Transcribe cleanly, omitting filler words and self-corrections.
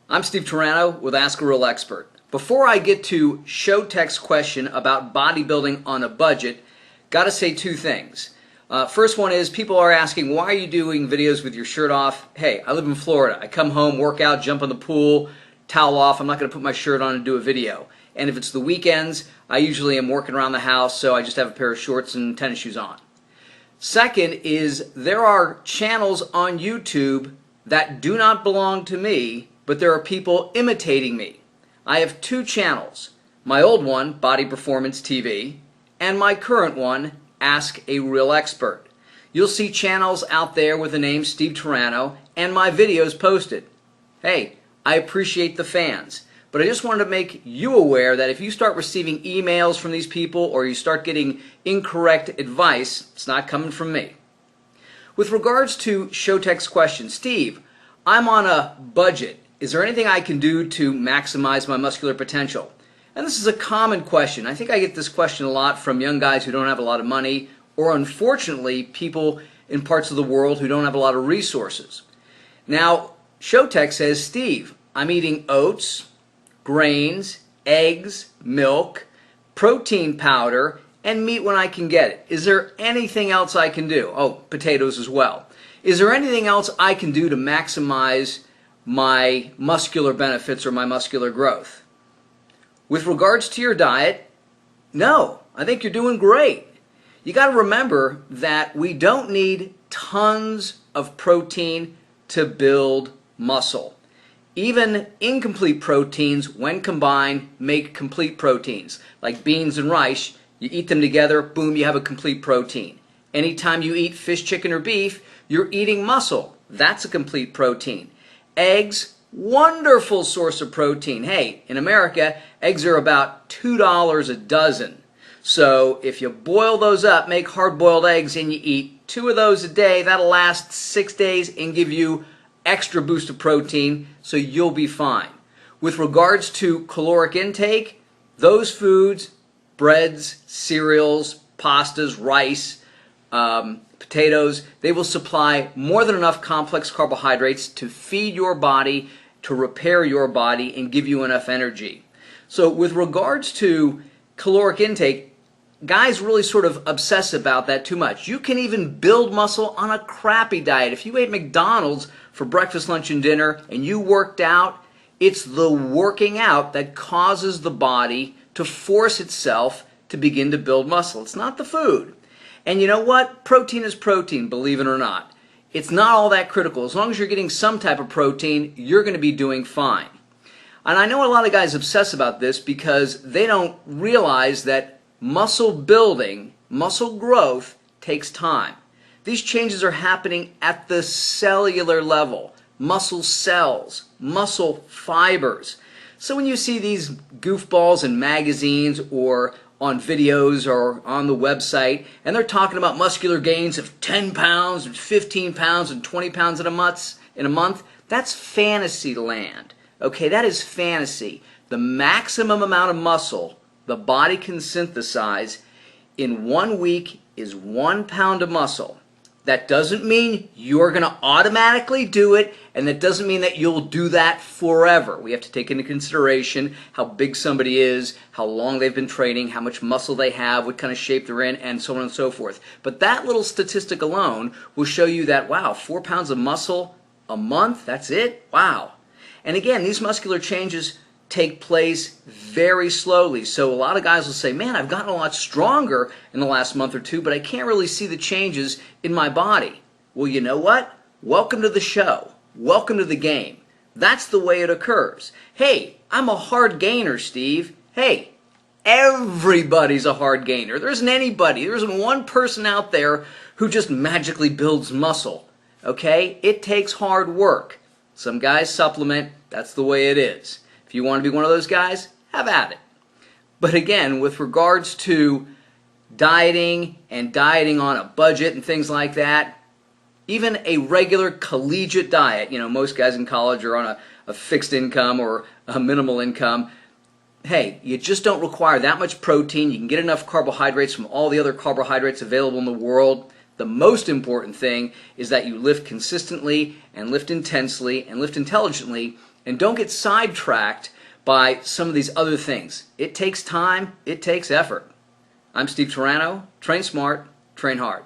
I'm Steve Turano with Ask a Real Expert. Before I get to Showtech's question about bodybuilding on a budget, gotta say two things. First one is people are asking, why are you doing videos with your shirt off? Hey, I live in Florida. I come home, work out, jump in the pool, towel off. I'm not going to put my shirt on and do a video. And if it's the weekends, I usually am working around the house, so I just have a pair of shorts and tennis shoes on. Second is there are channels on YouTube that do not belong to me, but there are people imitating me. I have two channels. My old one, Body Performance TV, and my current one, Ask a Real Expert. You'll see channels out there with the name Steve Turano and my videos posted. Hey, I appreciate the fans, but I just wanted to make you aware that if you start receiving emails from these people or you start getting incorrect advice, it's not coming from me. With regards to Showtech's question, Steve, I'm on a budget. Is there anything I can do to maximize my muscular potential? And this is a common question. I think I get this question a lot from young guys who don't have a lot of money, or unfortunately, people in parts of the world who don't have a lot of resources. Now, Showtech says, Steve, I'm eating oats, grains, eggs, milk, protein powder, and meat when I can get it. Is there anything else I can do? Oh, potatoes as well. Is there anything else I can do to maximize my muscular benefits or my muscular growth? With regards to your diet, no, I think you're doing great. You got to remember that we don't need tons of protein to build muscle. Even incomplete proteins, when combined, make complete proteins. Like beans and rice, you eat them together, boom, you have a complete protein. Anytime you eat fish, chicken, or beef, you're eating muscle. That's a complete protein. Eggs, wonderful source of protein. Hey, in America, eggs are about $2 a dozen. So if you boil those up, make hard-boiled eggs, and you eat 2 of those a day, that'll last 6 days and give you extra boost of protein, so you'll be fine. With regards to caloric intake, those foods, breads, cereals, pastas, rice, potatoes, they will supply more than enough complex carbohydrates to feed your body, to repair your body, and give you enough energy. So with regards to caloric intake, guys really sort of obsess about that too much. You can even build muscle on a crappy diet. If you ate McDonald's for breakfast, lunch, and dinner, and you worked out, it's the working out that causes the body to force itself to begin to build muscle. It's not the food. And you know what? Protein is protein, believe it or not. It's not all that critical. As long as you're getting some type of protein, you're going to be doing fine. And I know a lot of guys obsess about this because they don't realize that muscle building, muscle growth takes time. These changes are happening at the cellular level. Muscle cells, muscle fibers. So when you see these goofballs in magazines or on videos or on the website, and they're talking about muscular gains of 10 pounds and 15 pounds and 20 pounds in a month, that's fantasy land. Okay, that is fantasy. The maximum amount of muscle the body can synthesize in 1 week is 1 pound of muscle. That doesn't mean you're going to automatically do it, and that doesn't mean that you'll do that forever. We have to take into consideration how big somebody is, how long they've been training, how much muscle they have, what kind of shape they're in, and so on and so forth. But that little statistic alone will show you that, wow, 4 pounds of muscle a month, that's it? Wow. And again, these muscular changes take place very slowly. So a lot of guys will say, man, I've gotten a lot stronger in the last month or two, but I can't really see the changes in my body. Well, you know what? Welcome to the show. Welcome to the game. That's the way it occurs. Hey, I'm a hard gainer, Steve. Hey, everybody's a hard gainer. There isn't anybody, there isn't one person out there who just magically builds muscle. Okay? It takes hard work. Some guys supplement. That's the way it is. If you want to be one of those guys, have at it. But again, with regards to dieting and dieting on a budget and things like that, even a regular collegiate diet, you know, most guys in college are on a fixed income or a minimal income. Hey, you just don't require that much protein. You can get enough carbohydrates from all the other carbohydrates available in the world. The most important thing is that you lift consistently and lift intensely and lift intelligently, and don't get sidetracked by some of these other things. It takes time, it takes effort. I'm Steve Turano. Train smart, train hard.